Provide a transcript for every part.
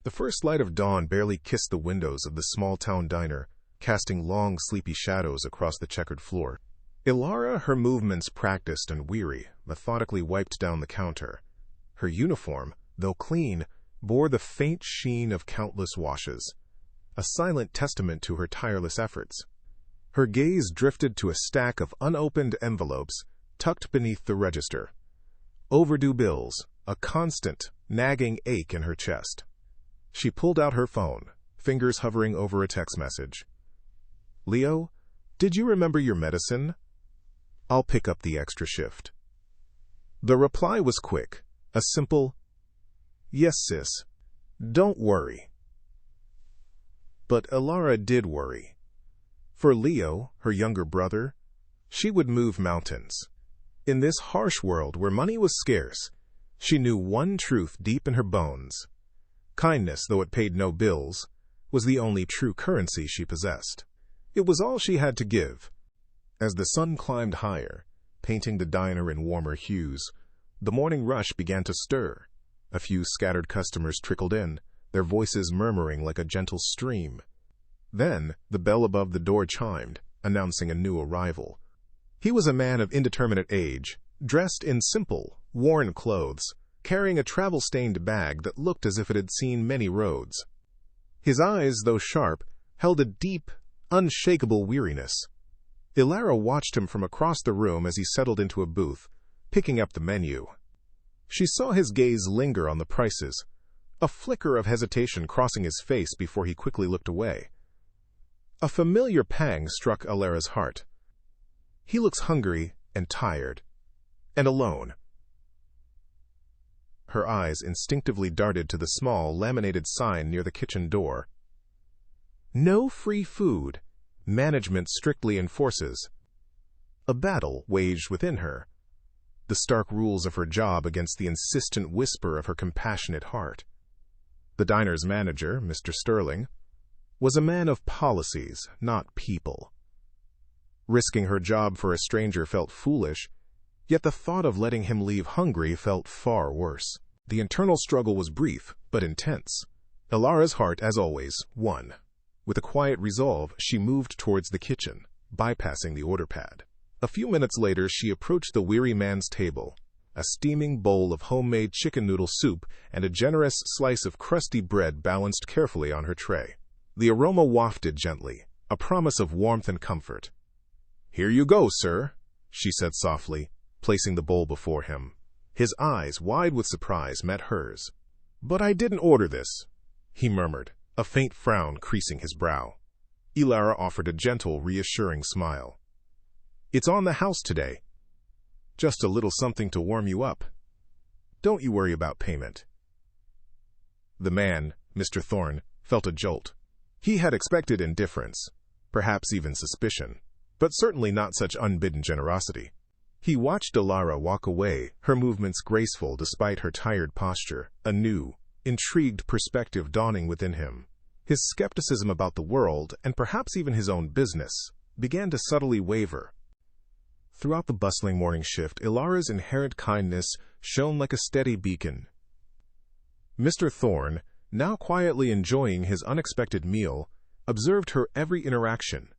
The first light of dawn barely kissed the windows of the small-town diner, casting long, sleepy shadows across the checkered floor. Elara, her movements practiced and weary, methodically wiped down the counter. Her uniform, though clean, bore the faint sheen of countless washes, a silent testament to her tireless efforts. Her gaze drifted to a stack of unopened envelopes tucked beneath the register. Overdue bills, a constant, nagging ache in her chest. She pulled out her phone, fingers hovering over a text message. "Leo, did you remember your medicine? I'll pick up the extra shift." The reply was quick, a simple, "Yes, sis. Don't worry." But Elara did worry. For Leo, her younger brother, she would move mountains. In this harsh world where money was scarce, she knew one truth deep in her bones. Kindness, though it paid no bills, was the only true currency she possessed. It was all she had to give. As the sun climbed higher, painting the diner in warmer hues, the morning rush began to stir. A few scattered customers trickled in, their voices murmuring like a gentle stream. Then, the bell above the door chimed, announcing a new arrival. He was a man of indeterminate age, dressed in simple, worn clothes, carrying a travel-stained bag that looked as if it had seen many roads. His eyes, though sharp, held a deep, unshakable weariness. Elara watched him from across the room as he settled into a booth, picking up the menu. She saw his gaze linger on the prices, a flicker of hesitation crossing his face before he quickly looked away. A familiar pang struck Elara's heart. He looks hungry and tired, and alone. Her eyes instinctively darted to the small, laminated sign near the kitchen door. "No free food. Management strictly enforces." A battle waged within her, the stark rules of her job against the insistent whisper of her compassionate heart. The diner's manager, Mr. Sterling, was a man of policies, not people. Risking her job for a stranger felt foolish, yet the thought of letting him leave hungry felt far worse. The internal struggle was brief, but intense. Elara's heart, as always, won. With a quiet resolve, she moved towards the kitchen, bypassing the order pad. A few minutes later, she approached the weary man's table. A steaming bowl of homemade chicken noodle soup and a generous slice of crusty bread balanced carefully on her tray. The aroma wafted gently, a promise of warmth and comfort. "Here you go, sir," she said softly, placing the bowl before him. His eyes, wide with surprise, met hers. "But I didn't order this," he murmured, a faint frown creasing his brow. Elara offered a gentle, reassuring smile. "It's on the house today. Just a little something to warm you up. Don't you worry about payment." The man, Mr. Thorne, felt a jolt. He had expected indifference, perhaps even suspicion, but certainly not such unbidden generosity. He watched Elara walk away, her movements graceful despite her tired posture, a new, intrigued perspective dawning within him. His skepticism about the world, and perhaps even his own business, began to subtly waver. Throughout the bustling morning shift, Elara's inherent kindness shone like a steady beacon. Mr. Thorne, now quietly enjoying his unexpected meal, observed her every interaction.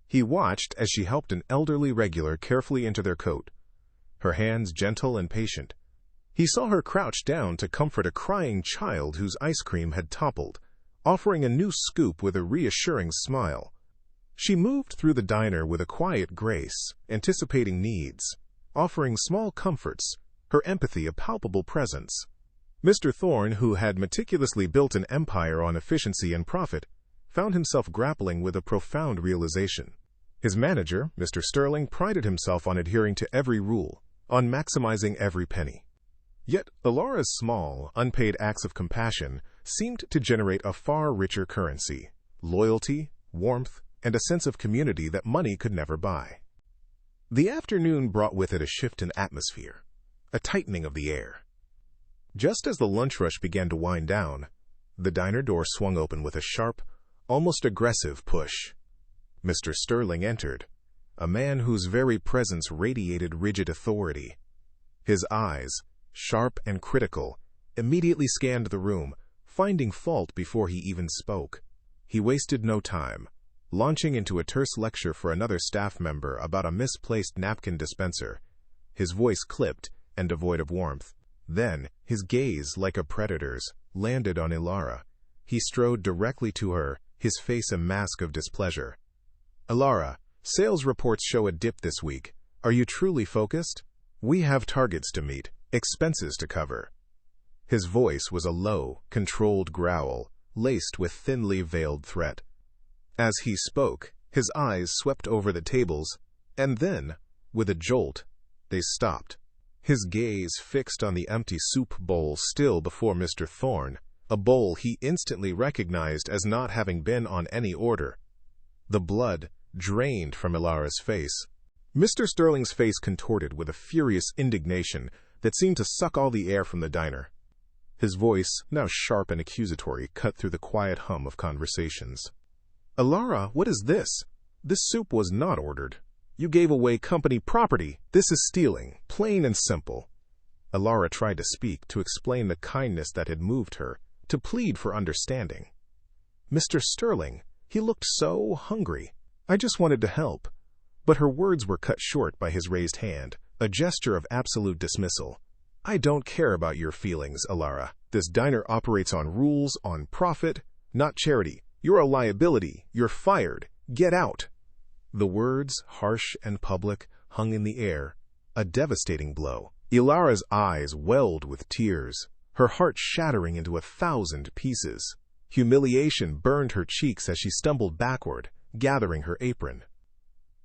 He watched as she helped an elderly regular carefully into their coat, her hands gentle and patient. He saw her crouch down to comfort a crying child whose ice cream had toppled, offering a new scoop with a reassuring smile. She moved through the diner with a quiet grace, anticipating needs, offering small comforts, her empathy a palpable presence. Mr. Thorne, who had meticulously built an empire on efficiency and profit, found himself grappling with a profound realization. His manager, Mr. Sterling, prided himself on adhering to every rule, on maximizing every penny. Yet Elara's small, unpaid acts of compassion seemed to generate a far richer currency: loyalty, warmth, and a sense of community that money could never buy. The afternoon brought with it a shift in atmosphere, a tightening of the air. Just as the lunch rush began to wind down, the diner door swung open with a sharp, almost aggressive push. Mr. Sterling entered, a man whose very presence radiated rigid authority. His eyes, sharp and critical, immediately scanned the room, finding fault before he even spoke. He wasted no time, launching into a terse lecture for another staff member about a misplaced napkin dispenser, his voice clipped and devoid of warmth. Then, his gaze, like a predator's, landed on Elara. He strode directly to her, his face a mask of displeasure. "Elara, sales reports show a dip this week. Are you truly focused? We have targets to meet, expenses to cover." His voice was a low, controlled growl, laced with thinly veiled threat. As he spoke, his eyes swept over the tables, and then, with a jolt, they stopped. His gaze fixed on the empty soup bowl still before Mr. Thorne, a bowl he instantly recognized as not having been on any order. The blood drained from Elara's face. Mr. Sterling's face contorted with a furious indignation that seemed to suck all the air from the diner. His voice, now sharp and accusatory, cut through the quiet hum of conversations. "Elara, what is this? This soup was not ordered. You gave away company property. This is stealing, plain and simple." Elara tried to speak, to explain the kindness that had moved her, to plead for understanding. "Mr. Sterling, he looked so hungry. I just wanted to help." But her words were cut short by his raised hand, a gesture of absolute dismissal. "I don't care about your feelings, Elara. This diner operates on rules, on profit, not charity. You're a liability. You're fired. Get out." The words, harsh and public, hung in the air, a devastating blow. Elara's eyes welled with tears, her heart shattering into 1,000 pieces. Humiliation burned her cheeks as she stumbled backward, gathering her apron.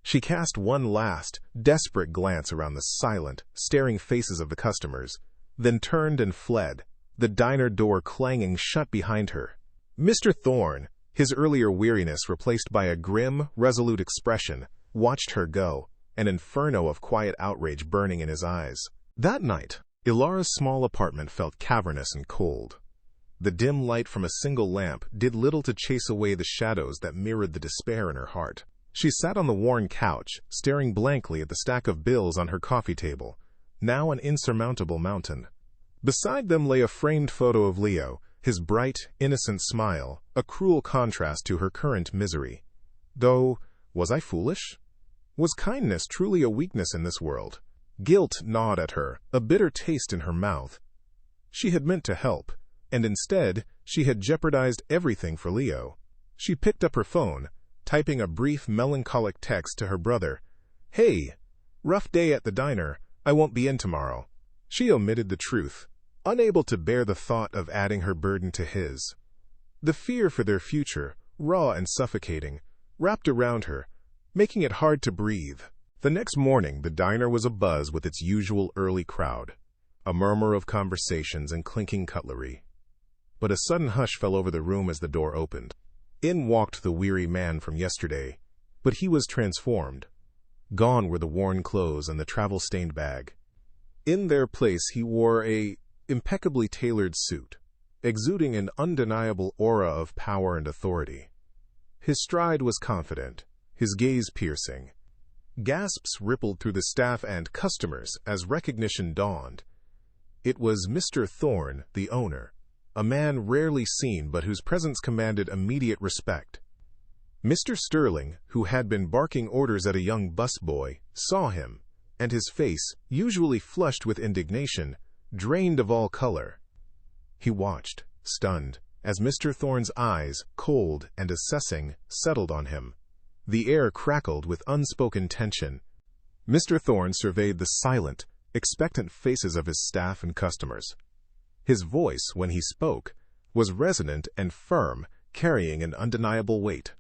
She cast one last, desperate glance around the silent, staring faces of the customers, then turned and fled, the diner door clanging shut behind her. Mr. Thorne, his earlier weariness replaced by a grim, resolute expression, watched her go, an inferno of quiet outrage burning in his eyes. That night, Elara's small apartment felt cavernous and cold. The dim light from a single lamp did little to chase away the shadows that mirrored the despair in her heart. She sat on the worn couch, staring blankly at the stack of bills on her coffee table, now an insurmountable mountain. Beside them lay a framed photo of Leo, his bright, innocent smile, a cruel contrast to her current misery. Though, was I foolish? Was kindness truly a weakness in this world? Guilt gnawed at her, a bitter taste in her mouth. She had meant to help, and instead, she had jeopardized everything for Leo. She picked up her phone, typing a brief, melancholic text to her brother. "Hey, rough day at the diner. I won't be in tomorrow." She omitted the truth, unable to bear the thought of adding her burden to his. The fear for their future, raw and suffocating, wrapped around her, making it hard to breathe. The next morning, the diner was abuzz with its usual early crowd, a murmur of conversations and clinking cutlery. But a sudden hush fell over the room as the door opened. In walked the weary man from yesterday, but he was transformed. Gone were the worn clothes and the travel-stained bag. In their place he wore a impeccably tailored suit, exuding an undeniable aura of power and authority. His stride was confident, his gaze piercing. Gasps rippled through the staff and customers as recognition dawned. It was Mr. Thorne, the owner, a man rarely seen but whose presence commanded immediate respect. Mr. Sterling, who had been barking orders at a young busboy, saw him, and his face, usually flushed with indignation, drained of all color. He watched, stunned, as Mr. Thorne's eyes, cold and assessing, settled on him. The air crackled with unspoken tension. Mr. Thorne surveyed the silent, expectant faces of his staff and customers. His voice, when he spoke, was resonant and firm, carrying an undeniable weight.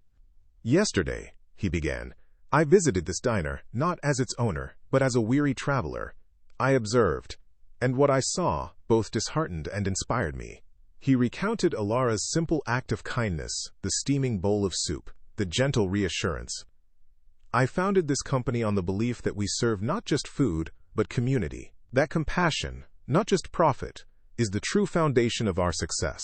"Yesterday," he began, "I visited this diner, not as its owner, but as a weary traveler. I observed, and what I saw both disheartened and inspired me." He recounted Elara's simple act of kindness, the steaming bowl of soup, the gentle reassurance. "I founded this company on the belief that we serve not just food, but community. That compassion, not just profit, is the true foundation of our success."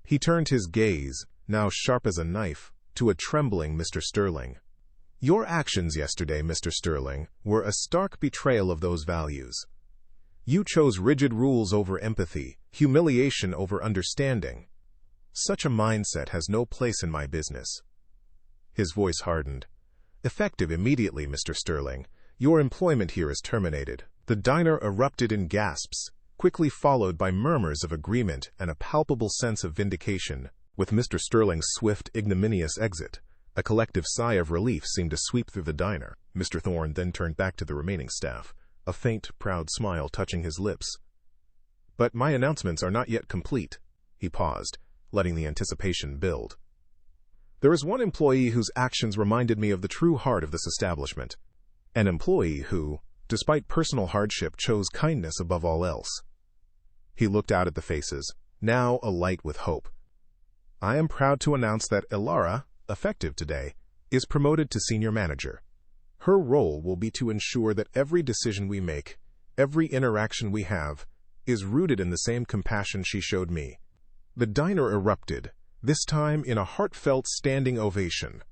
He turned his gaze, now sharp as a knife, to a trembling Mr. Sterling. "Your actions yesterday, Mr. Sterling, were a stark betrayal of those values. You chose rigid rules over empathy, humiliation over understanding. Such a mindset has no place in my business." His voice hardened. "Effective immediately, Mr. Sterling. Your employment here is terminated." The diner erupted in gasps, quickly followed by murmurs of agreement and a palpable sense of vindication. With Mr. Sterling's swift, ignominious exit, a collective sigh of relief seemed to sweep through the diner. Mr. Thorne then turned back to the remaining staff, a faint, proud smile touching his lips. "But my announcements are not yet complete." He paused, letting the anticipation build. "There is one employee whose actions reminded me of the true heart of this establishment. An employee who, despite personal hardship, chose kindness above all else." He looked out at the faces, now alight with hope. "I am proud to announce that Elara, effective today, is promoted to senior manager. Her role will be to ensure that every decision we make, every interaction we have, is rooted in the same compassion she showed me." The diner erupted, this time in a heartfelt standing ovation.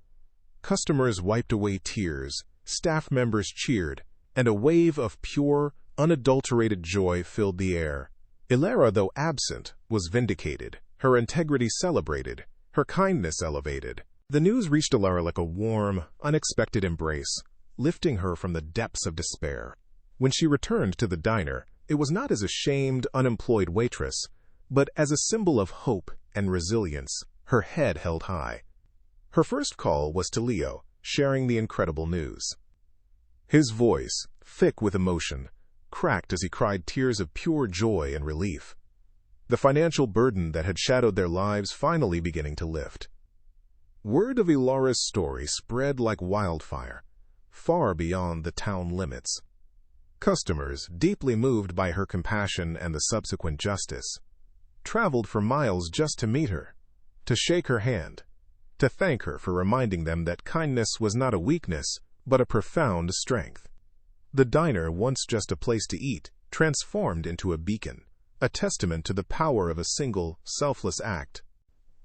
Customers wiped away tears, staff members cheered, and a wave of pure, unadulterated joy filled the air. Elara, though absent, was vindicated, her integrity celebrated, her kindness elevated. The news reached Elara like a warm, unexpected embrace, lifting her from the depths of despair. When she returned to the diner, it was not as a shamed, unemployed waitress, but as a symbol of hope and resilience, her head held high. Her first call was to Leo, sharing the incredible news. His voice, thick with emotion, cracked as he cried tears of pure joy and relief. The financial burden that had shadowed their lives finally beginning to lift. Word of Elara's story spread like wildfire, far beyond the town limits. Customers, deeply moved by her compassion and the subsequent justice, traveled for miles just to meet her, to shake her hand, to thank her for reminding them that kindness was not a weakness, but a profound strength. The diner, once just a place to eat, transformed into a beacon, a testament to the power of a single, selfless act.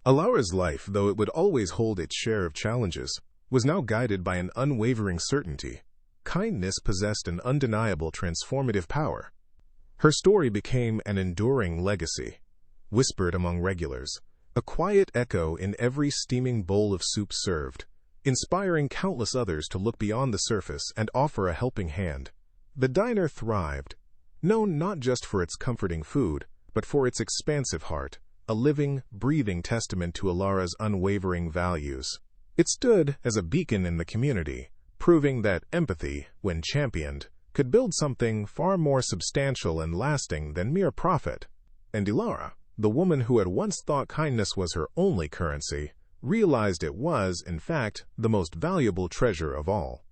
Elara's life, though it would always hold its share of challenges, was now guided by an unwavering certainty. Kindness possessed an undeniable transformative power. Her story became an enduring legacy, whispered among regulars, a quiet echo in every steaming bowl of soup served, inspiring countless others to look beyond the surface and offer a helping hand. The diner thrived, known not just for its comforting food, but for its expansive heart, a living, breathing testament to Elara's unwavering values. It stood as a beacon in the community, proving that empathy, when championed, could build something far more substantial and lasting than mere profit. And Elara, the woman who had once thought kindness was her only currency, realized it was, in fact, the most valuable treasure of all.